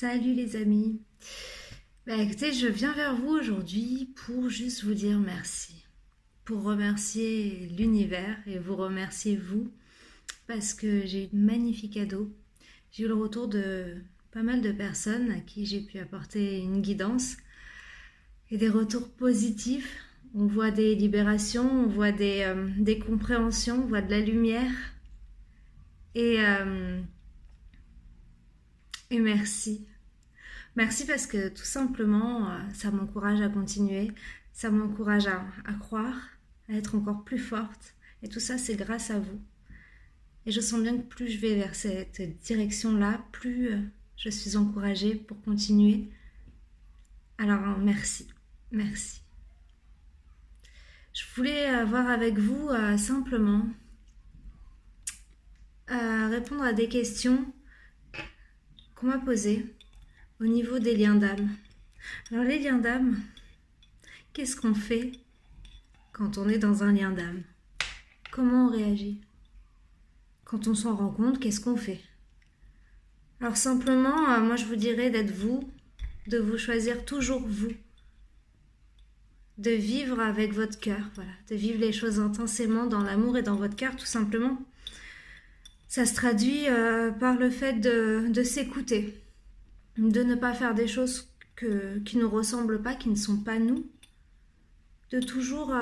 Salut les amis. Écoutez, je viens vers vous aujourd'hui pour juste vous dire merci. Pour remercier l'univers et vous remercier vous parce que j'ai eu de magnifiques cadeaux. J'ai eu le retour de pas mal de personnes à qui j'ai pu apporter une guidance et des retours positifs. On voit des libérations, on voit des compréhensions, on voit de la lumière. Et, euh, et merci. Merci parce que tout simplement, ça m'encourage à continuer, ça m'encourage à croire, à être encore plus forte. Et tout ça, c'est grâce à vous. Et je sens bien que plus je vais vers cette direction-là, plus je suis encouragée pour continuer. Alors, merci. Merci. Je voulais voir avec vous simplement répondre à des questions qu'on m'a posées au niveau des liens d'âme. Alors, les liens d'âme, qu'est-ce qu'on fait quand on est dans un lien d'âme? Comment on réagit? Quand on s'en rend compte, qu'est-ce qu'on fait? Alors simplement, moi je vous dirais d'être vous, de vous choisir toujours vous, de vivre avec votre cœur, voilà, de vivre les choses intensément dans l'amour et dans votre cœur tout simplement. Ça se traduit par le fait de s'écouter, de ne pas faire des choses qui ne nous ressemblent pas, qui ne sont pas nous, de toujours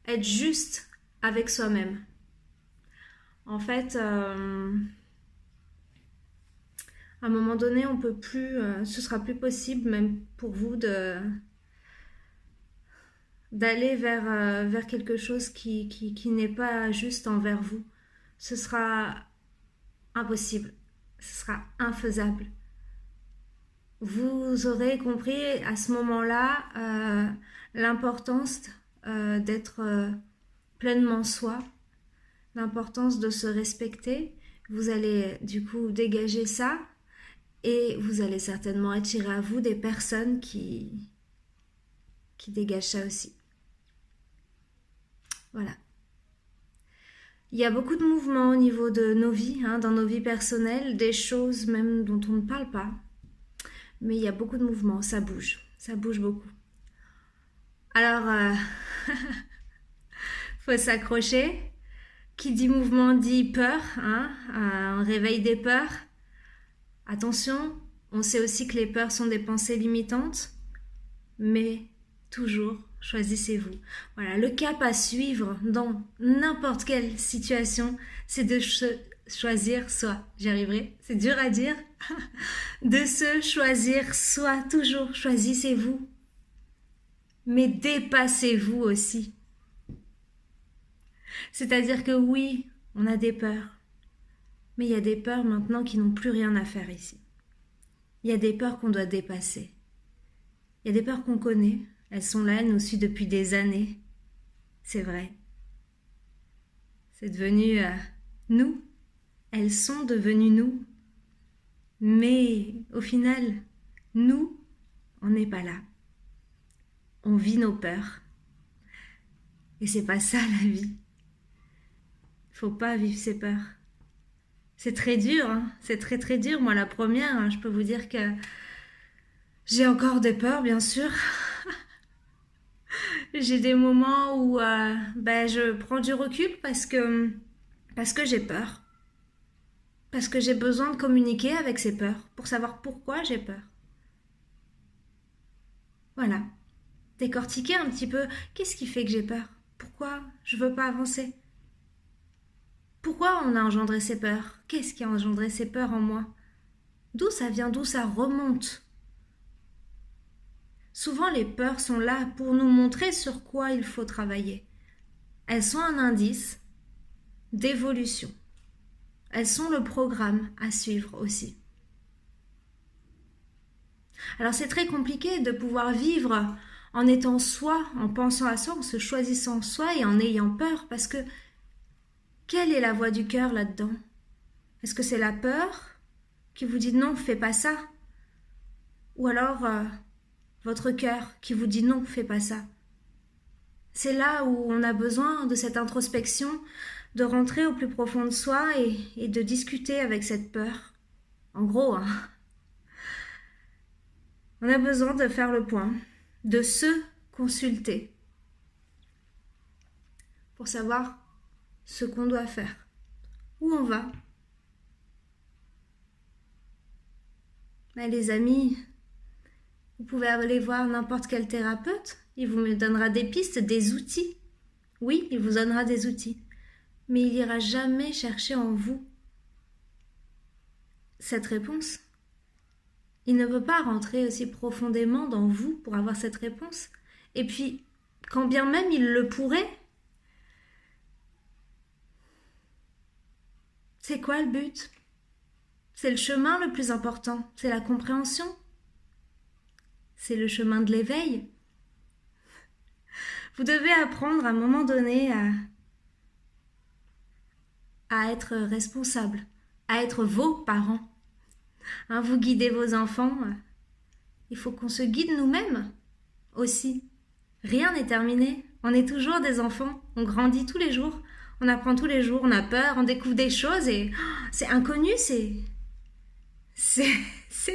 être juste avec soi-même. En fait, à un moment donné, on peut plus, ce sera plus possible, même pour vous, d'aller vers quelque chose qui n'est pas juste envers vous. Ce sera impossible, ce sera infaisable. Vous aurez compris à ce moment-là l'importance d'être pleinement soi, l'importance de se respecter. Vous allez du coup dégager ça et vous allez certainement attirer à vous des personnes qui dégagent ça aussi. Voilà. Il y a beaucoup de mouvements au niveau de nos vies, dans nos vies personnelles, des choses même dont on ne parle pas. Mais il y a beaucoup de mouvements, ça bouge beaucoup. Alors, faut s'accrocher. Qui dit mouvement dit peur, un réveil des peurs. Attention, on sait aussi que les peurs sont des pensées limitantes, mais toujours choisissez-vous. Voilà, le cap à suivre dans n'importe quelle situation, c'est de choisir soi. J'y arriverai, c'est dur à dire. De se choisir soi, toujours choisissez-vous. Mais dépassez-vous aussi. C'est-à-dire que oui, on a des peurs. Mais il y a des peurs maintenant qui n'ont plus rien à faire ici. Il y a des peurs qu'on doit dépasser. Il y a des peurs qu'on connaît. Elles sont là, elles nous suivent depuis des années. C'est vrai. C'est devenu nous. Elles sont devenues nous. Mais au final, nous, on n'est pas là. On vit nos peurs. Et c'est pas ça la vie. Faut pas vivre ses peurs. C'est très dur, c'est très très dur. Moi la première, je peux vous dire que j'ai encore des peurs bien sûr. J'ai des moments où je prends du recul parce que j'ai peur. Parce que j'ai besoin de communiquer avec ces peurs pour savoir pourquoi j'ai peur. Voilà. Décortiquer un petit peu, qu'est-ce qui fait que j'ai peur? Pourquoi je veux pas avancer? Pourquoi on a engendré ces peurs? Qu'est-ce qui a engendré ces peurs en moi? D'où ça vient? D'où ça remonte? Souvent, les peurs sont là pour nous montrer sur quoi il faut travailler. Elles sont un indice d'évolution. Elles sont le programme à suivre aussi. Alors, c'est très compliqué de pouvoir vivre en étant soi, en pensant à soi, en se choisissant soi et en ayant peur parce que quelle est la voix du cœur là-dedans? Est-ce que c'est la peur qui vous dit non, fais pas ça? Ou alors votre cœur qui vous dit non, fais pas ça? C'est là où on a besoin de cette introspection, de rentrer au plus profond de soi et de discuter avec cette peur. En gros, On a besoin de faire le point, de se consulter pour savoir ce qu'on doit faire, où on va. Mais les amis, vous pouvez aller voir n'importe quel thérapeute, il vous donnera des pistes, des outils. Oui, il vous donnera des outils, mais il n'ira jamais chercher en vous cette réponse. Il ne peut pas rentrer aussi profondément dans vous pour avoir cette réponse. Et puis, quand bien même il le pourrait, c'est quoi le but? C'est le chemin le plus important, c'est la compréhension. C'est le chemin de l'éveil. Vous devez apprendre à un moment donné à être responsable, à être vos parents. Hein, vous guidez vos enfants. Il faut qu'on se guide nous-mêmes aussi. Rien n'est terminé. On est toujours des enfants. On grandit tous les jours. On apprend tous les jours. On a peur. On découvre des choses et c'est inconnu. C'est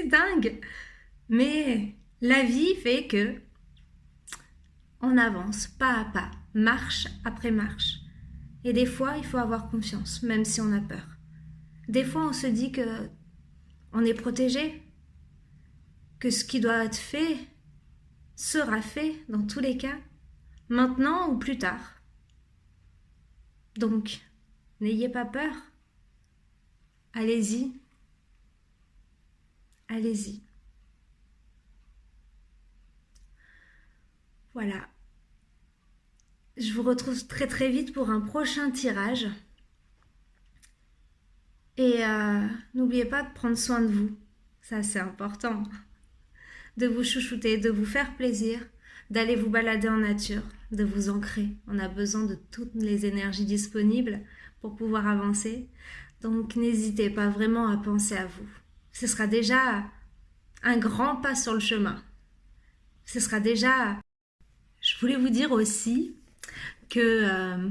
dingue. Mais la vie fait que on avance pas à pas, marche après marche. Et des fois, il faut avoir confiance, même si on a peur. Des fois, on se dit que on est protégé, que ce qui doit être fait sera fait dans tous les cas, maintenant ou plus tard. Donc, n'ayez pas peur. Allez-y. Allez-y. Voilà. Je vous retrouve très très vite pour un prochain tirage. Et n'oubliez pas de prendre soin de vous. Ça, c'est important. De vous chouchouter, de vous faire plaisir, d'aller vous balader en nature, de vous ancrer. On a besoin de toutes les énergies disponibles pour pouvoir avancer. Donc, n'hésitez pas vraiment à penser à vous. Ce sera déjà un grand pas sur le chemin. Ce sera déjà... Je voulais vous dire aussi que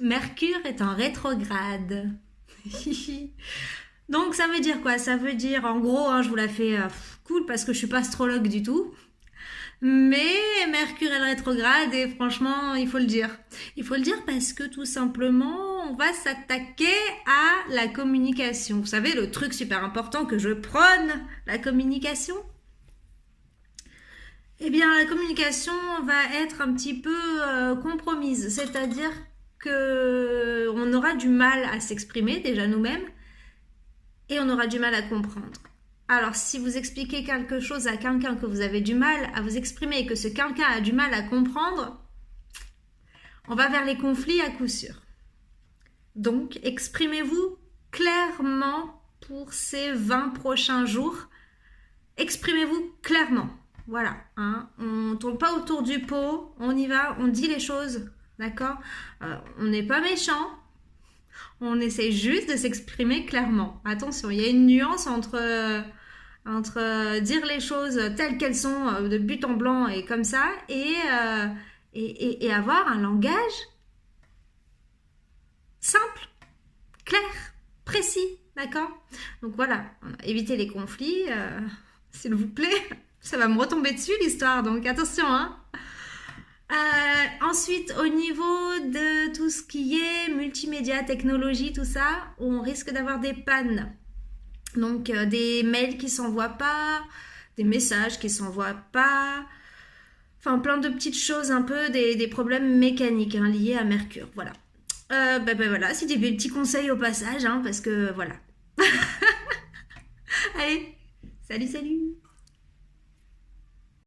Mercure est en rétrograde. Donc ça veut dire quoi? Ça veut dire, en gros, hein, je vous la fais cool parce que je suis pas astrologue du tout. Mais Mercure est rétrograde et franchement, il faut le dire. Il faut le dire parce que tout simplement, on va s'attaquer à la communication. Vous savez, le truc super important que je prône, la communication. Eh bien, la communication va être un petit peu compromise. C'est-à-dire qu'on aura du mal à s'exprimer, déjà nous-mêmes, et on aura du mal à comprendre. Alors, si vous expliquez quelque chose à quelqu'un que vous avez du mal à vous exprimer et que ce quelqu'un a du mal à comprendre, on va vers les conflits à coup sûr. Donc, exprimez-vous clairement pour ces 20 prochains jours. Exprimez-vous clairement. Voilà, hein. On ne tourne pas autour du pot, on y va, on dit les choses, d'accord? On n'est pas méchant, on essaie juste de s'exprimer clairement. Attention, il y a une nuance entre dire les choses telles qu'elles sont, de but en blanc et comme ça, et avoir un langage simple, clair, précis, d'accord? Donc voilà, évitez les conflits, s'il vous plaît. Ça va me retomber dessus l'histoire, donc attention, hein. Ensuite, au niveau de tout ce qui est multimédia, technologie, tout ça, on risque d'avoir des pannes. Donc des mails qui s'envoient pas, des messages qui s'envoient pas, enfin plein de petites choses, un peu des problèmes mécaniques hein, liés à Mercure, voilà. Voilà, c'était des petits conseils au passage, hein, parce que voilà. Allez, salut.